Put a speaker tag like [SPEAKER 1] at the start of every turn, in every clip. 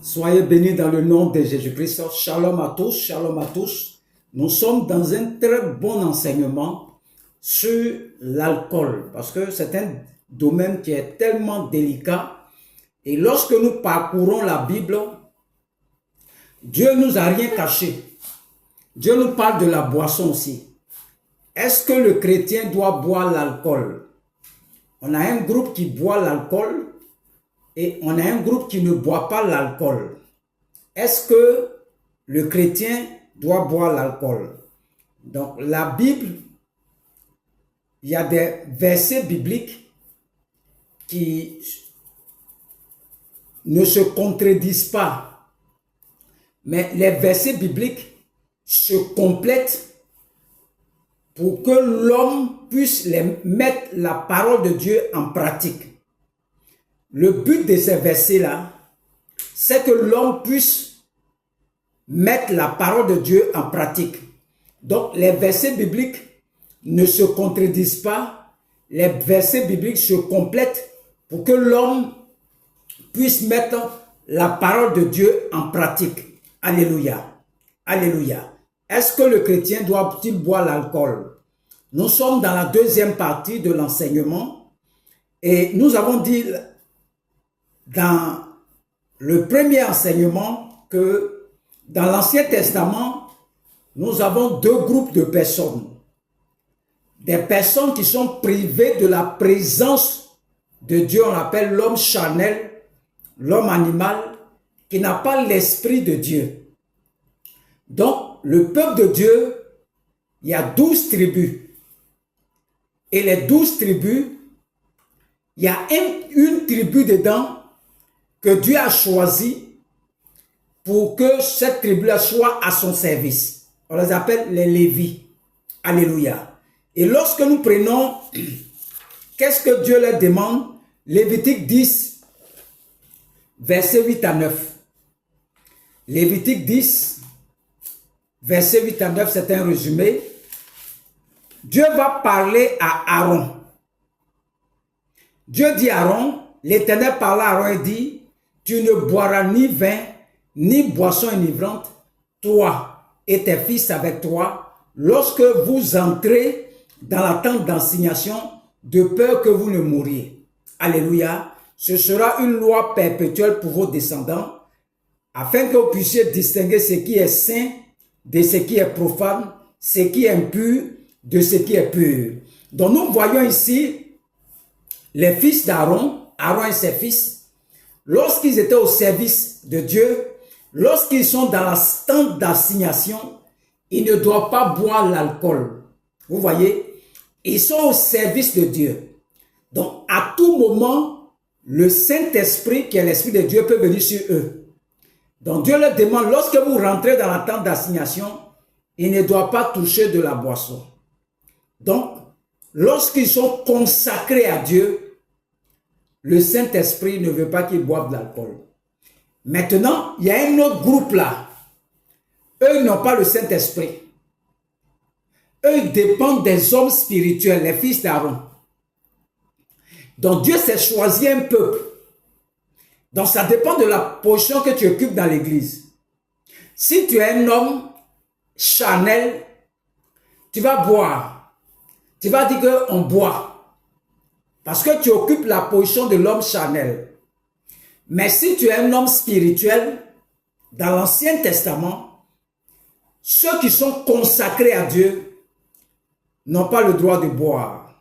[SPEAKER 1] Soyez bénis dans le nom de Jésus-Christ. Shalom à tous, shalom à tous. Nous sommes dans un très bon enseignement sur l'alcool parce que c'est un domaine qui est tellement délicat. Et lorsque nous parcourons la Bible, Dieu ne nous a rien caché. Dieu nous parle de la boisson aussi. Est-ce que le chrétien doit boire l'alcool? On a un groupe qui boit l'alcool et on a un groupe qui ne boit pas l'alcool. Est-ce que le chrétien doit boire l'alcool? Donc la Bible, il y a des versets bibliques qui ne se contredisent pas. Mais les versets bibliques se complètent pour que l'homme puisse mettre la parole de Dieu en pratique. Le but de ces versets-là, c'est que l'homme puisse mettre la parole de Dieu en pratique. Donc, les versets bibliques ne se contredisent pas. Les versets bibliques se complètent pour que l'homme puisse mettre la parole de Dieu en pratique. Alléluia. Alléluia. Est-ce que le chrétien doit-il boire l'alcool? Nous sommes dans la deuxième partie de l'enseignement et nous avons dit dans le premier enseignement que dans l'Ancien Testament, nous avons deux groupes de personnes. Des personnes qui sont privées de la présence de Dieu, on appelle l'homme charnel, l'homme animal, qui n'a pas l'esprit de Dieu. Donc, le peuple de Dieu, il y a 12 tribus. Et les 12 tribus, il y a une tribu dedans que Dieu a choisi pour que cette tribu-là soit à son service. On les appelle les Lévis. Alléluia. Et lorsque nous prenons, qu'est-ce que Dieu leur demande? Lévitique 10, versets 8 à 9. Lévitique 10, versets 8 à 9, c'est un résumé. Dieu va parler à Aaron. Dieu dit à Aaron, l'Éternel parla à Aaron et dit, tu ne boiras ni vin, ni boisson enivrante, toi et tes fils avec toi, lorsque vous entrez dans la tente d'assignation, de peur que vous ne mouriez. Alléluia. Ce sera une loi perpétuelle pour vos descendants, afin que vous puissiez distinguer ce qui est saint de ce qui est profane, ce qui est impur de ce qui est pur. Donc nous voyons ici les fils d'Aaron, Aaron et ses fils, lorsqu'ils étaient au service de Dieu, lorsqu'ils sont dans la tente d'assignation, ils ne doivent pas boire l'alcool. Vous voyez, ils sont au service de Dieu. Donc à tout moment, le Saint-Esprit, qui est l'Esprit de Dieu, peut venir sur eux. Donc Dieu leur demande, lorsque vous rentrez dans la tente d'assignation, ils ne doivent pas toucher de la boisson. Donc, lorsqu'ils sont consacrés à Dieu, le Saint-Esprit ne veut pas qu'ils boivent de l'alcool. Maintenant, il y a un autre groupe là. Eux n'ont pas le Saint-Esprit. Eux, ils dépendent des hommes spirituels, les fils d'Aaron. Donc, Dieu s'est choisi un peuple. Donc, ça dépend de la position que tu occupes dans l'église. Si tu es un homme charnel, tu vas boire. Tu vas dire qu'on boit. Parce que tu occupes la position de l'homme charnel. Mais si tu es un homme spirituel, dans l'Ancien Testament, ceux qui sont consacrés à Dieu n'ont pas le droit de boire.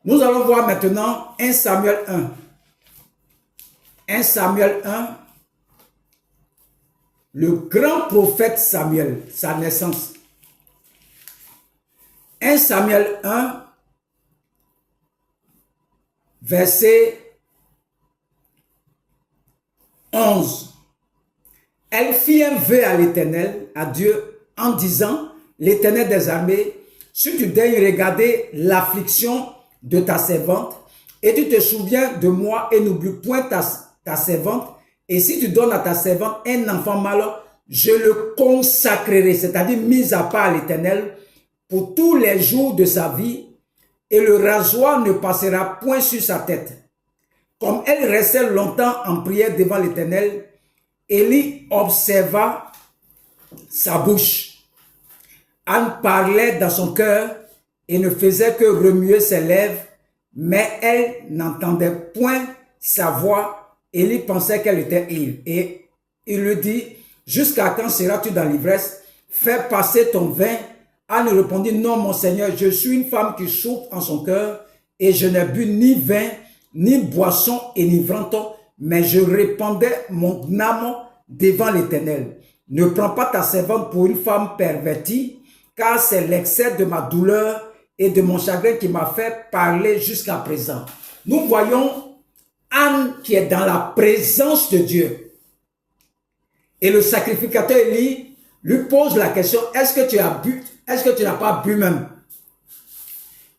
[SPEAKER 1] Nous allons voir maintenant 1 Samuel 1. 1 Samuel 1, le grand prophète Samuel, sa naissance. 1 Samuel 1, verset 11. Elle fit un vœu à l'Éternel, à Dieu, en disant, l'Éternel des armées, si tu daignes regarder l'affliction de ta servante, et tu te souviens de moi et n'oublie point ta servante, et si tu donnes à ta servante un enfant mâle, je le consacrerai, c'est-à-dire mis à part à l'Éternel, pour tous les jours de sa vie, et le rasoir ne passera point sur sa tête. Comme elle restait longtemps en prière devant l'Éternel, Élie observa sa bouche. Anne parlait dans son cœur et ne faisait que remuer ses lèvres, mais elle n'entendait point sa voix. Élie pensait qu'elle était ivre. Et il lui dit, jusqu'à quand seras-tu dans l'ivresse? Fais passer ton vin. Anne répondit, non mon Seigneur, je suis une femme qui souffre en son cœur et je n'ai bu ni vin, ni boisson enivrante, mais je répandais mon âme devant l'Éternel. Ne prends pas ta servante pour une femme pervertie, car c'est l'excès de ma douleur et de mon chagrin qui m'a fait parler jusqu'à présent. Nous voyons Anne qui est dans la présence de Dieu. Et le sacrificateur Élie lui pose la question, est-ce que tu as bu? Est-ce que tu n'as pas bu même?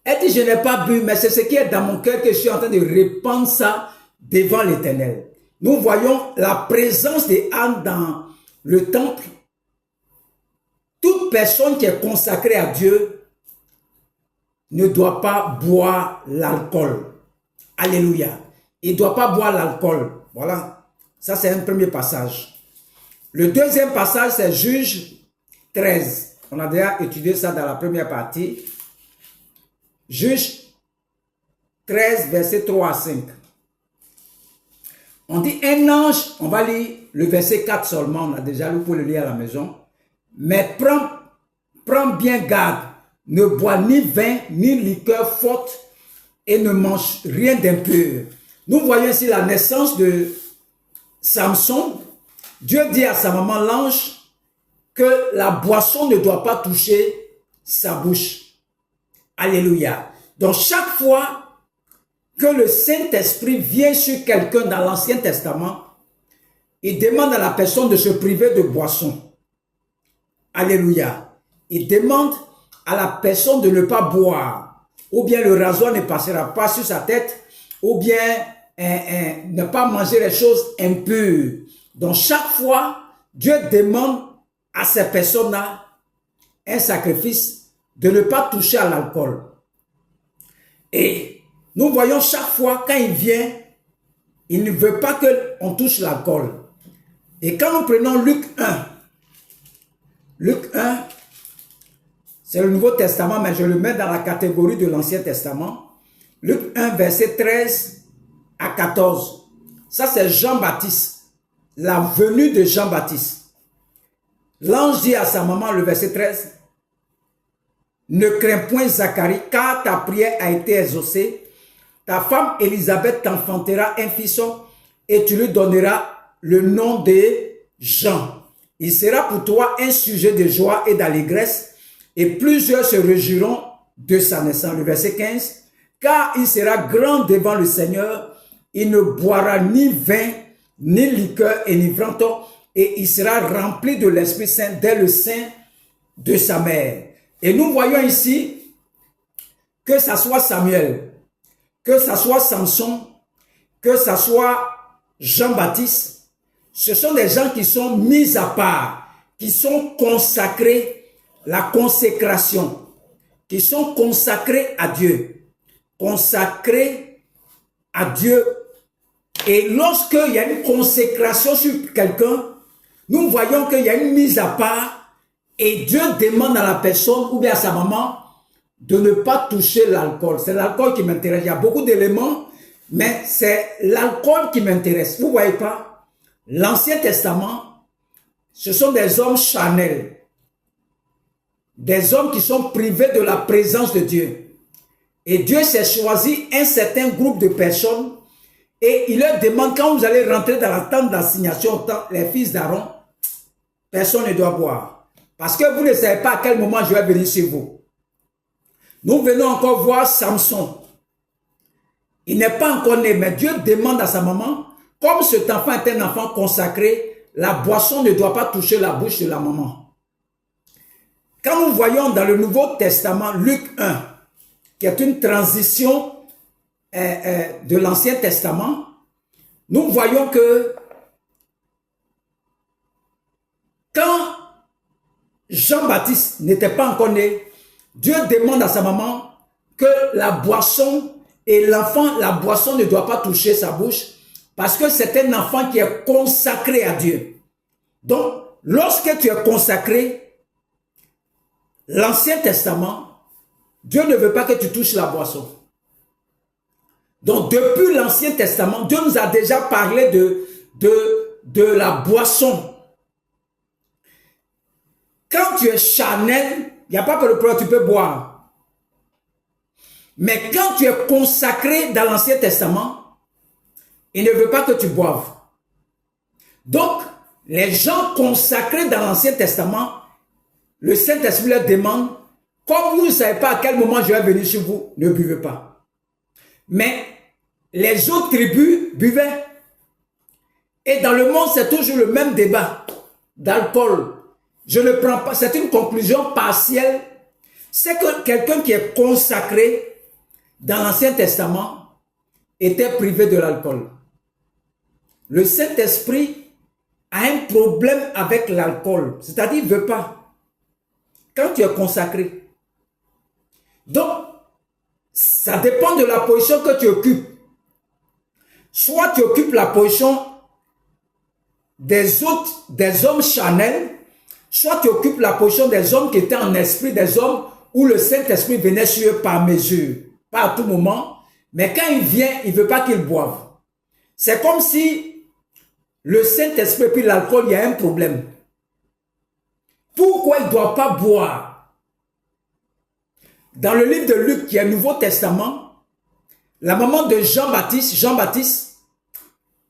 [SPEAKER 1] Elle dit, je n'ai pas bu, mais c'est ce qui est dans mon cœur que je suis en train de répandre ça devant l'Éternel. Nous voyons la présence d'Anne dans le temple. Toute personne qui est consacrée à Dieu ne doit pas boire l'alcool. Alléluia. Il ne doit pas boire l'alcool. Voilà. Ça, c'est un premier passage. Le deuxième passage, c'est Juge 13. On a déjà étudié ça dans la première partie. Juge 13, versets 3 à 5. On dit un ange, on va lire le verset 4 seulement, on a déjà lu pour le lire à la maison. Mais prends bien garde, ne bois ni vin, ni liqueur forte et ne mange rien d'impur. Nous voyons ici la naissance de Samson. Dieu dit à sa maman l'ange que la boisson ne doit pas toucher sa bouche. Alléluia. Donc chaque fois que le Saint-Esprit vient sur quelqu'un dans l'Ancien Testament, il demande à la personne de se priver de boisson. Alléluia. Il demande à la personne de ne pas boire, ou bien le rasoir ne passera pas sur sa tête, ou bien ne pas manger les choses impures. Donc chaque fois, Dieu demande à ces personnes-là un sacrifice de ne pas toucher à l'alcool. Et nous voyons chaque fois quand il vient, il ne veut pas qu'on touche l'alcool. Et quand nous prenons Luc 1, c'est le Nouveau Testament, mais je le mets dans la catégorie de l'Ancien Testament. Luc 1, verset 13 à 14. Ça, c'est Jean-Baptiste, la venue de Jean-Baptiste. L'ange dit à sa maman, le verset 13, « Ne crains point Zacharie, car ta prière a été exaucée. Ta femme Élisabeth t'enfantera un fils et tu lui donneras le nom de Jean. Il sera pour toi un sujet de joie et d'allégresse et plusieurs se réjouiront de sa naissance. » Le verset 15. « Car il sera grand devant le Seigneur, il ne boira ni vin, ni liqueur enivrante, et il sera rempli de l'Esprit Saint dès le sein de sa mère. » Et nous voyons ici que ça soit Samuel, que ça soit Samson, que ça soit Jean-Baptiste, ce sont des gens qui sont mis à part, qui sont consacrés, la consécration, qui sont consacrés à Dieu, consacrés à Dieu. Et lorsqu'il y a une consécration sur quelqu'un, nous voyons qu'il y a une mise à part et Dieu demande à la personne ou bien à sa maman de ne pas toucher l'alcool. C'est l'alcool qui m'intéresse. Il y a beaucoup d'éléments, mais c'est l'alcool qui m'intéresse. Vous ne voyez pas? L'Ancien Testament, ce sont des hommes charnels. Des hommes qui sont privés de la présence de Dieu. Et Dieu s'est choisi un certain groupe de personnes et il leur demande, quand vous allez rentrer dans la tente d'assignation, les fils d'Aaron, personne ne doit boire. Parce que vous ne savez pas à quel moment je vais venir chez vous. Nous venons encore voir Samson. Il n'est pas encore né, mais Dieu demande à sa maman, comme cet enfant est un enfant consacré, la boisson ne doit pas toucher la bouche de la maman. Quand nous voyons dans le Nouveau Testament, Luc 1, qui est une transition de l'Ancien Testament, nous voyons que quand Jean-Baptiste n'était pas encore né, Dieu demande à sa maman que la boisson et l'enfant, la boisson ne doit pas toucher sa bouche parce que c'est un enfant qui est consacré à Dieu. Donc, lorsque tu es consacré, l'Ancien Testament, Dieu ne veut pas que tu touches la boisson. Donc, depuis l'Ancien Testament, Dieu nous a déjà parlé de la boisson. Quand tu es charnel, il n'y a pas de problème, tu peux boire. Mais quand tu es consacré dans l'Ancien Testament, il ne veut pas que tu boives. Donc, les gens consacrés dans l'Ancien Testament, le Saint-Esprit leur demande, comme vous ne savez pas à quel moment je vais venir chez vous, ne buvez pas. Mais les autres tribus buvaient. Et dans le monde, c'est toujours le même débat d'alcool. Je ne prends pas, c'est une conclusion partielle. C'est que quelqu'un qui est consacré dans l'Ancien Testament était privé de l'alcool. Le Saint-Esprit a un problème avec l'alcool, c'est-à-dire il ne veut pas. Quand tu es consacré. Donc, ça dépend de la position que tu occupes. Soit tu occupes la position des hommes charnels, soit tu occupes la position des hommes qui étaient en esprit, des hommes où le Saint-Esprit venait sur eux par mesure, pas à tout moment, mais quand il vient, il ne veut pas qu'ils boivent. C'est comme si le Saint-Esprit et l'alcool, il y a un problème. Pourquoi il ne doit pas boire? Dans le livre de Luc, qui est le Nouveau Testament, la maman de Jean-Baptiste,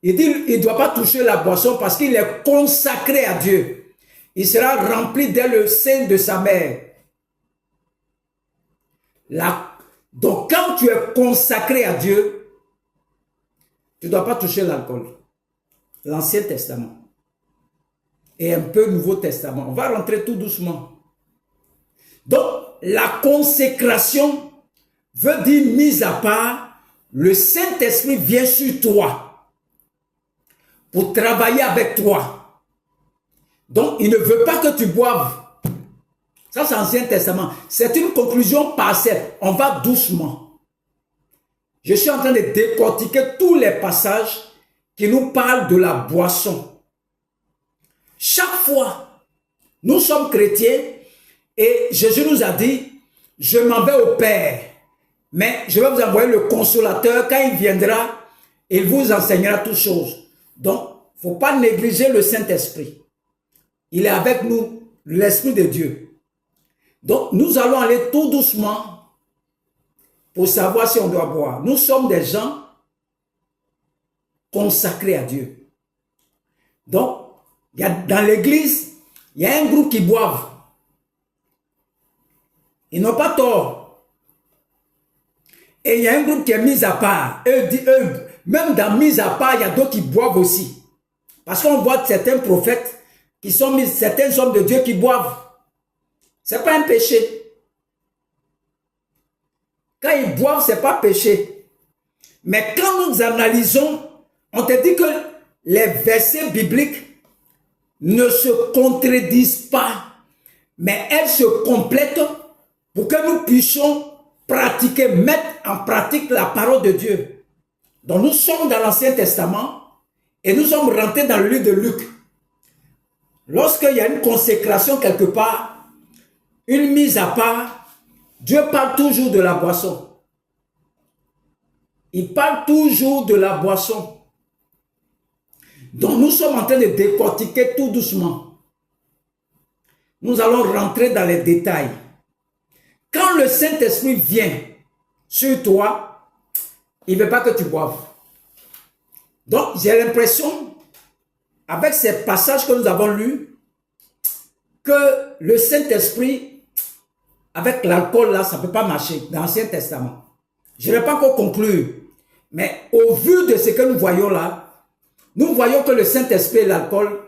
[SPEAKER 1] il dit qu'il ne doit pas toucher la boisson parce qu'il est consacré à Dieu. Il sera rempli dès le sein de sa mère. Donc quand tu es consacré à Dieu, tu ne dois pas toucher l'alcool. L'Ancien Testament. Et un peu le Nouveau Testament. On va rentrer tout doucement. Donc, la consécration veut dire mise à part. Le Saint-Esprit vient sur toi pour travailler avec toi. Donc, il ne veut pas que tu boives. Ça, c'est l'Ancien Testament. C'est une conclusion partielle. On va doucement. Je suis en train de décortiquer tous les passages qui nous parlent de la boisson. Chaque fois, nous sommes chrétiens et Jésus nous a dit, je m'en vais au Père, mais je vais vous envoyer le consolateur. Quand il viendra, il vous enseignera toutes choses. Donc, il ne faut pas négliger le Saint-Esprit. Il est avec nous, l'Esprit de Dieu. Donc, nous allons aller tout doucement pour savoir si on doit boire. Nous sommes des gens consacrés à Dieu. Donc, dans l'église, il y a un groupe qui boivent. Ils n'ont pas tort. Et il y a un groupe qui est mis à part. Même dans mis à part, il y a d'autres qui boivent aussi. Parce qu'on voit certains prophètes qui sont mis, certains hommes de Dieu qui boivent. Ce n'est pas un péché. Quand ils boivent, ce n'est pas péché. Mais quand nous analysons, on te dit que les versets bibliques ne se contredisent pas, mais elles se complètent pour que nous puissions pratiquer, mettre en pratique la parole de Dieu. Donc nous sommes dans l'Ancien Testament et nous sommes rentrés dans le livre de Luc. Lorsqu'il y a une consécration quelque part, une mise à part, Dieu parle toujours de la boisson. Il parle toujours de la boisson. Donc nous sommes en train de décortiquer tout doucement. Nous allons rentrer dans les détails. Quand le Saint-Esprit vient sur toi, il ne veut pas que tu boives. Donc j'ai l'impression, avec ces passages que nous avons lus, que le Saint-Esprit, avec l'alcool là, ça ne peut pas marcher dans l'Ancien Testament. Je ne vais pas encore conclure, mais au vu de ce que nous voyons là, nous voyons que le Saint-Esprit et l'alcool,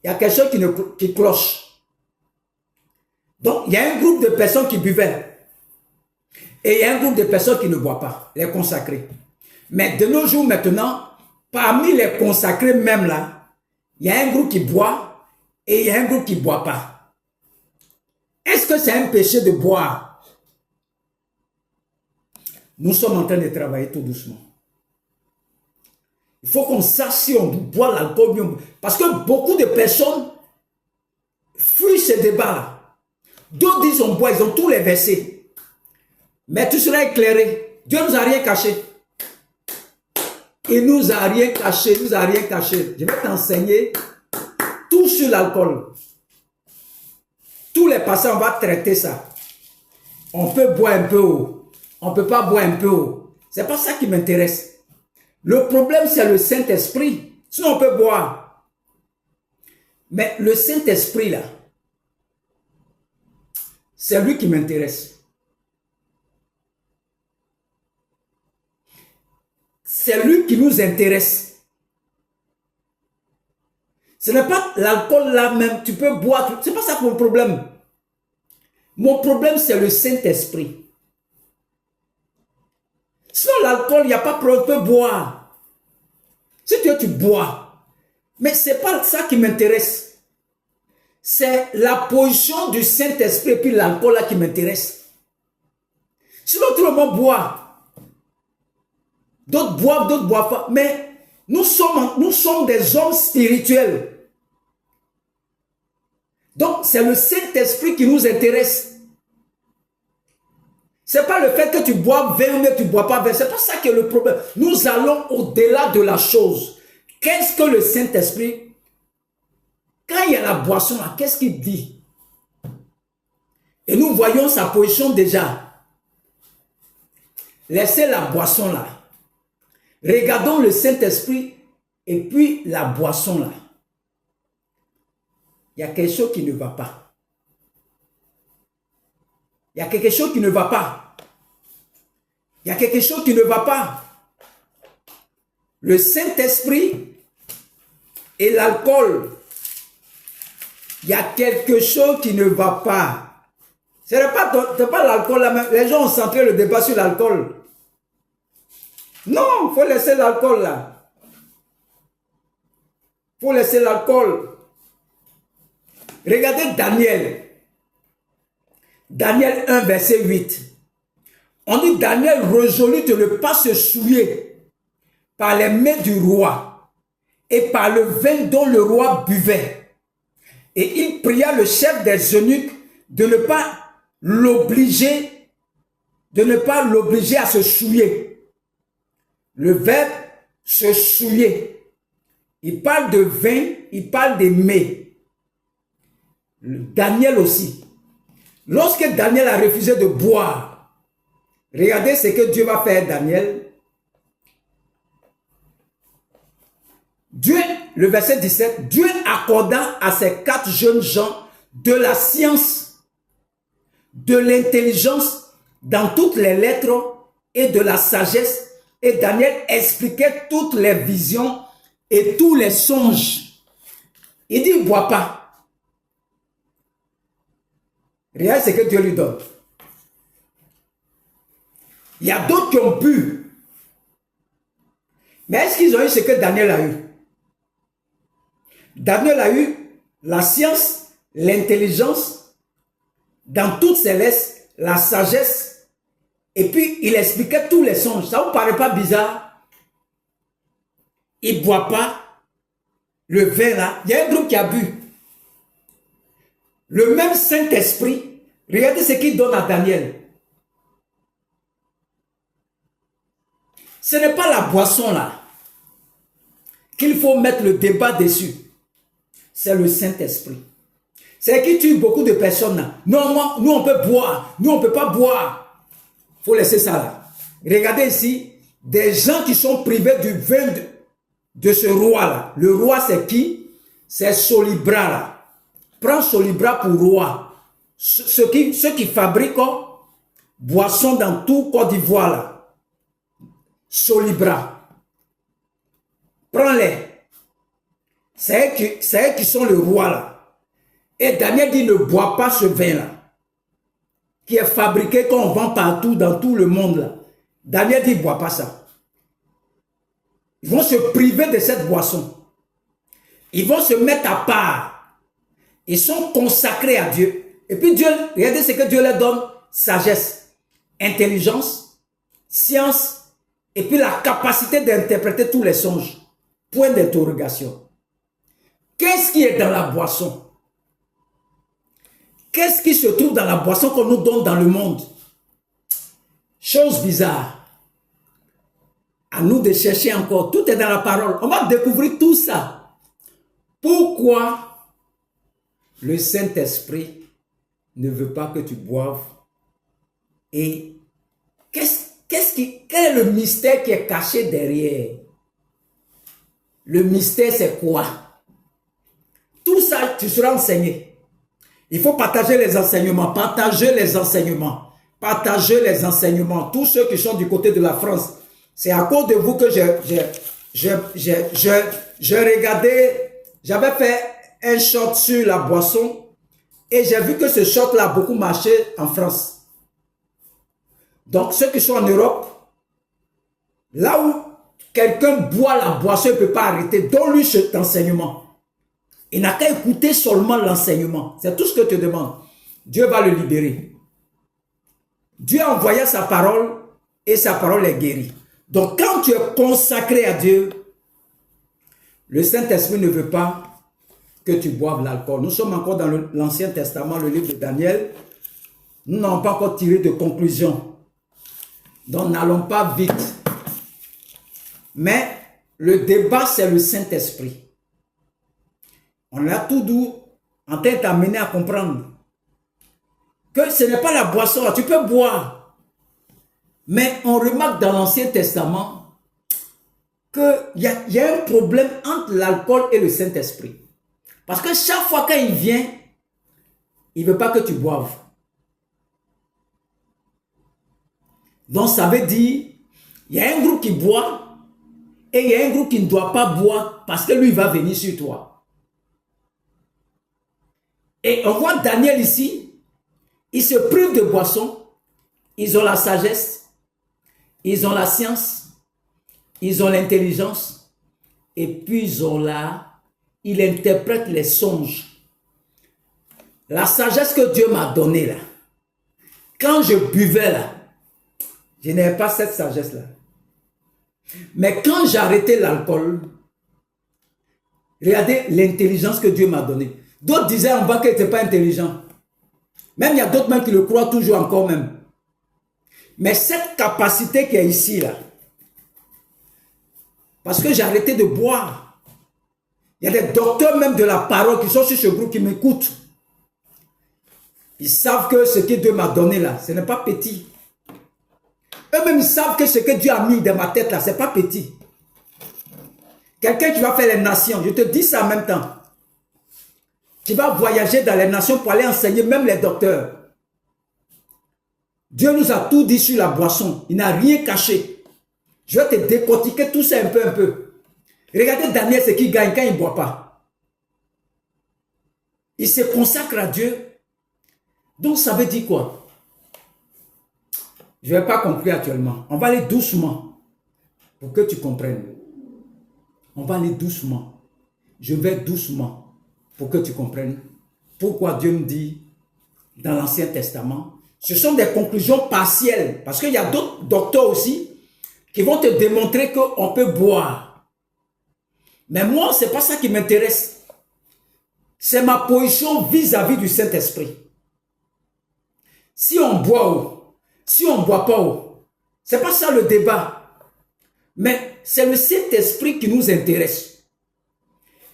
[SPEAKER 1] il y a quelque chose qui cloche. Donc, il y a un groupe de personnes qui buvaient. Et il y a un groupe de personnes qui ne boivent pas, les consacrés. Mais de nos jours maintenant, parmi les consacrés même là, il y a un groupe qui boit et il y a un groupe qui ne boit pas. Est-ce que c'est un péché de boire? Nous sommes en train de travailler tout doucement. Il faut qu'on sache si on boit l'alcool. Parce que beaucoup de personnes fuient ce débat-là. D'autres disent on boit, ils ont tous les versets. Mais tu seras éclairé. Dieu ne nous a rien caché. Il nous a rien caché, il nous a rien caché. Je vais t'enseigner tout sur l'alcool. Tous les passages, on va traiter ça. On peut boire un peu haut. On ne peut pas boire un peu haut. Ce n'est pas ça qui m'intéresse. Le problème, c'est le Saint-Esprit. Sinon, on peut boire. Mais le Saint-Esprit, là, c'est lui qui m'intéresse. C'est lui qui nous intéresse. Ce n'est pas l'alcool là même. Tu peux boire. Ce n'est pas ça mon problème. Mon problème, c'est le Saint-Esprit. Sinon, l'alcool, il n'y a pas de problème, tu peux boire. Si tu veux, tu bois. Mais ce n'est pas ça qui m'intéresse. C'est la position du Saint-Esprit et puis l'alcool là qui m'intéresse. Sinon, tout le monde boit. D'autres boivent pas. Mais nous sommes des hommes spirituels. Donc, c'est le Saint-Esprit qui nous intéresse. Ce n'est pas le fait que tu bois 20 mais tu ne bois pas 20. Ce n'est pas ça qui est le problème. Nous allons au-delà de la chose. Qu'est-ce que le Saint-Esprit, quand il y a la boisson là, qu'est-ce qu'il dit? Et nous voyons sa position déjà. Laissez la boisson là. Regardons le Saint-Esprit et puis la boisson là. Il y a quelque chose qui ne va pas. Il y a quelque chose qui ne va pas. Il y a quelque chose qui ne va pas. Le Saint-Esprit et l'alcool. Il y a quelque chose qui ne va pas. Ce n'est pas l'alcool là même. Les gens ont centré le débat sur l'alcool. Non, il faut laisser l'alcool là. Il faut laisser l'alcool. Regardez Daniel. Daniel 1, verset 8. On dit Daniel résolut de ne pas se souiller par les mains du roi et par le vin dont le roi buvait. Et il pria le chef des eunuques de ne pas l'obliger à se souiller. Le verbe se souiller. Il parle de vin, il parle des mets. Daniel aussi. Lorsque Daniel a refusé de boire, regardez ce que Dieu va faire, Daniel. Dieu, le verset 17, Dieu accorda à ces 4 jeunes gens de la science, de l'intelligence dans toutes les lettres et de la sagesse. Et Daniel expliquait toutes les visions et tous les songes. Il dit, il ne boit pas. Regardez ce que Dieu lui donne. Il y a d'autres qui ont bu. Mais est-ce qu'ils ont eu ce que Daniel a eu? Daniel a eu la science, l'intelligence, dans toutes ses lettres, la sagesse, et puis il expliquait tous les songes. Ça ne vous paraît pas bizarre? Il ne boit pas le vin là. Il y a un groupe qui a bu. Le même Saint-Esprit, regardez ce qu'il donne à Daniel. Ce n'est pas la boisson là qu'il faut mettre le débat dessus. C'est le Saint-Esprit. C'est qui tue beaucoup de personnes là. Non, nous on peut boire, nous on ne peut pas boire. Il faut laisser ça là. Regardez ici, des gens qui sont privés du vin de ce roi là. Le roi c'est qui? C'est Solibra là. Prends Solibra pour roi. Ceux qui fabriquent boissons dans tout Côte d'Ivoire là. Solibra. Prends-les. C'est eux qui sont le roi là. Et Daniel dit ne bois pas ce vin là. Qui est fabriqué qu'on vend partout dans tout le monde là. Daniel dit ne bois pas ça. Ils vont se priver de cette boisson. Ils vont se mettre à part. Ils sont consacrés à Dieu. Et puis Dieu, regardez ce que Dieu leur donne. Sagesse, intelligence, science, et puis la capacité d'interpréter tous les songes. Point d'interrogation. Qu'est-ce qui est dans la boisson? Qu'est-ce qui se trouve dans la boisson qu'on nous donne dans le monde? Chose bizarre. À nous de chercher encore. Tout est dans la parole. On va découvrir tout ça. Pourquoi le Saint-Esprit ne veut pas que tu boives? Et quel est le mystère qui est caché derrière? Le mystère, c'est quoi? Tout ça, tu seras enseigné. Il faut partager les enseignements. Partager les enseignements. Partager les enseignements. Tous ceux qui sont du côté de la France. C'est à cause de vous que je regardais, j'avais fait un short sur la boisson et j'ai vu que ce short-là a beaucoup marché en France. Donc, ceux qui sont en Europe, là où quelqu'un boit la boisson, il ne peut pas arrêter. Donne-lui cet enseignement. Il n'a qu'à écouter seulement l'enseignement. C'est tout ce que tu demandes. Dieu va le libérer. Dieu a envoyé sa parole et sa parole est guérie. Donc, quand tu es consacré à Dieu, le Saint-Esprit ne veut pas que tu boives l'alcool. Nous sommes encore dans l'Ancien Testament, le livre de Daniel. Nous n'avons pas encore tiré de conclusion. Donc, n'allons pas vite. Mais le débat, c'est le Saint-Esprit. On a tout doux en train de t'amener à comprendre que ce n'est pas la boisson. Tu peux boire. Mais on remarque dans l'Ancien Testament qu'il y a un problème entre l'alcool et le Saint-Esprit. Parce que chaque fois qu'il vient, il ne veut pas que tu boives. Donc ça veut dire, il y a un groupe qui boit et il y a un groupe qui ne doit pas boire parce que lui il va venir sur toi. Et on voit Daniel ici, il se prive de boisson, ils ont la sagesse, ils ont la science, ils ont l'intelligence, et puis il interprète les songes. La sagesse que Dieu m'a donnée là, quand je buvais là, je n'avais pas cette sagesse là. Mais quand j'ai arrêté l'alcool, regardez l'intelligence que Dieu m'a donnée. D'autres disaient en bas qu'il n'était pas intelligent. Même il y a d'autres même qui le croient toujours encore même. Mais cette capacité qui est ici, là, parce que j'ai arrêté de boire. Il y a des docteurs même de la parole qui sont sur ce groupe qui m'écoutent. Ils savent que ce que Dieu m'a donné là, ce n'est pas petit. Eux-mêmes, ils savent que ce que Dieu a mis dans ma tête là, ce n'est pas petit. Quelqu'un qui va faire les nations, je te dis ça en même temps. Qui va voyager dans les nations pour aller enseigner même les docteurs. Dieu nous a tout dit sur la boisson. Il n'a rien caché. Je vais te décortiquer tout ça un peu. Regardez Daniel, ce qu'il gagne quand il ne boit pas. Il se consacre à Dieu. Donc ça veut dire quoi? Je ne vais pas conclure actuellement. On va aller doucement pour que tu comprennes. On va aller doucement. Je vais doucement pour que tu comprennes pourquoi Dieu me dit dans l'Ancien Testament. Ce sont des conclusions partielles. Parce qu'il y a d'autres docteurs aussi qui vont te démontrer qu'on peut boire. Mais moi, ce n'est pas ça qui m'intéresse. C'est ma position vis-à-vis du Saint-Esprit. Si on boit ou si on ne boit pas ou, ce n'est pas ça le débat. Mais c'est le Saint-Esprit qui nous intéresse.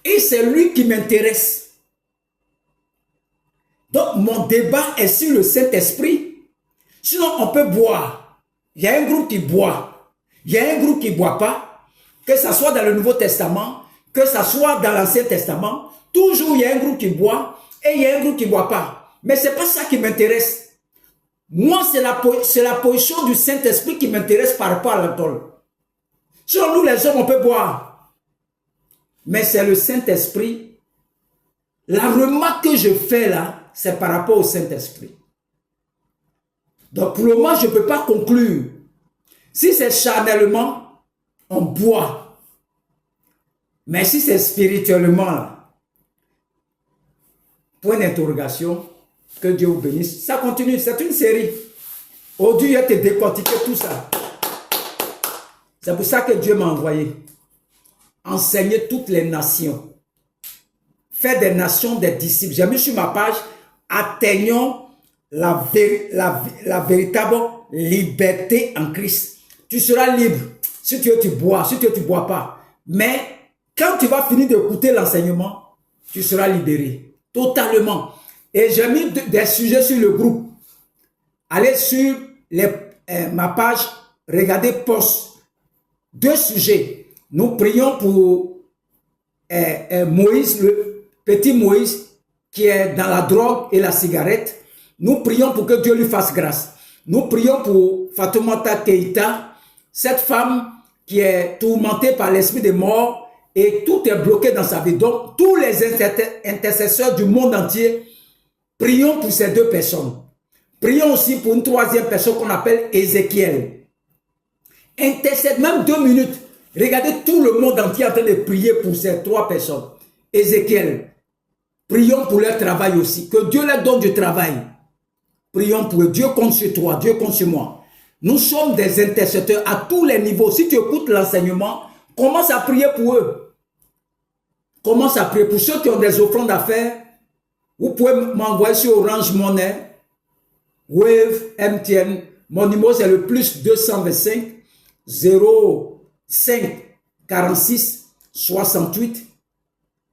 [SPEAKER 1] Et c'est lui qui m'intéresse. Donc, mon débat est sur le Saint-Esprit. Sinon, on peut boire. Il y a un groupe qui boit. Il y a un groupe qui ne boit pas. Que ce soit dans le Nouveau Testament, que ce soit dans l'Ancien Testament, toujours il y a un groupe qui boit et il y a un groupe qui ne boit pas. Mais ce n'est pas ça qui m'intéresse. Moi, c'est la position du Saint-Esprit qui m'intéresse par rapport à l'alcool. Sinon, nous les hommes, on peut boire. Mais c'est le Saint-Esprit. La remarque que je fais là, c'est par rapport au Saint-Esprit. Donc pour le moment, je ne peux pas conclure. Si c'est charnellement, on boit. Mais si c'est spirituellement, là, point d'interrogation, que Dieu vous bénisse. Ça continue, c'est une série. Aujourd'hui, il a te décortiqué tout ça. C'est pour ça que Dieu m'a envoyé. enseigner toutes les nations. Faire des nations des disciples. J'ai mis sur ma page, atteignons la véritable liberté en Christ. Tu seras libre. Si tu veux, tu bois. Si tu veux, tu ne bois pas. Mais quand tu vas finir d'écouter l'enseignement, tu seras libéré. Totalement. Et j'ai mis des sujets sur le groupe. Allez sur ma page, regardez post. 2 sujets. Nous prions pour Moïse, le petit Moïse, qui est dans la drogue et la cigarette. Nous prions pour que Dieu lui fasse grâce. Nous prions pour Fatoumata Keïta, cette femme qui est tourmentée par l'esprit de mort et tout est bloqué dans sa vie. Donc, tous les intercesseurs du monde entier, prions pour ces 2 personnes. Prions aussi pour une 3e personne qu'on appelle Ézéchiel. Intercède même 2 minutes. Regardez tout le monde entier en train de prier pour ces 3 personnes. Ézéchiel. Prions pour leur travail aussi. Que Dieu leur donne du travail. Prions pour eux. Dieu compte sur toi. Dieu compte sur moi. Nous sommes des intercesseurs à tous les niveaux. Si tu écoutes l'enseignement, commence à prier pour eux. Commence à prier. Pour ceux qui ont des offrandes à faire, vous pouvez m'envoyer sur Orange Money, Wave, MTN. Mon numéro c'est le plus 225 05 46 68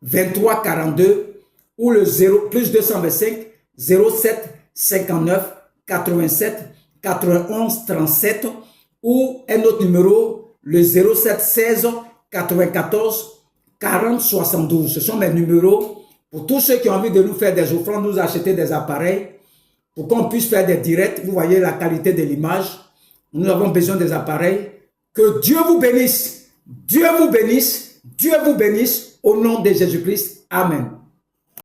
[SPEAKER 1] 23 42 ou le plus 225 07 59 87 91 37 ou un autre numéro, le 07 16 94 40 72. Ce sont mes numéros pour tous ceux qui ont envie de nous faire des offrandes, nous acheter des appareils pour qu'on puisse faire des directs. Vous voyez la qualité de l'image. Nous avons besoin des appareils. Que Dieu vous bénisse. Dieu vous bénisse. Dieu vous bénisse au nom de Jésus-Christ. Amen.